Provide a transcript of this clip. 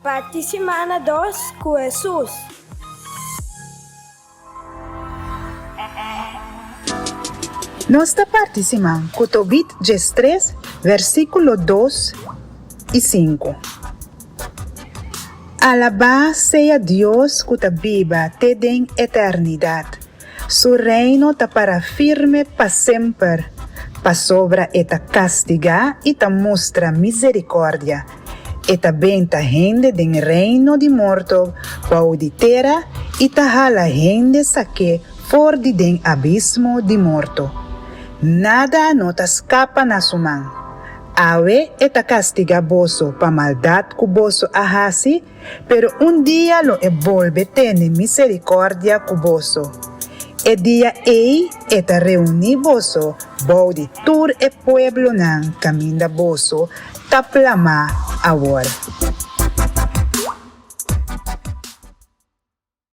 parte semana 2 com Jesus. Nossa parte semana, Tobit 3, versículo 2 e 5. Alabado seja Deus que te viva te den eternidade. Su reino ta para firme para sempre. Pa sobra eta castiga e ta mostra misericórdia. Eta benta gente den reino de morto pa o de terra e ta hala gente saque for de den abismo de morto. Nada no ta escapa na suman. Awe eta castiga boso pa maldad ku boso ahasi, pero dia lo evolve tene misericórdia ku boso. E dia ei eta reuni boso, bau de tur e pueblo nan caminda boso, taplama agora.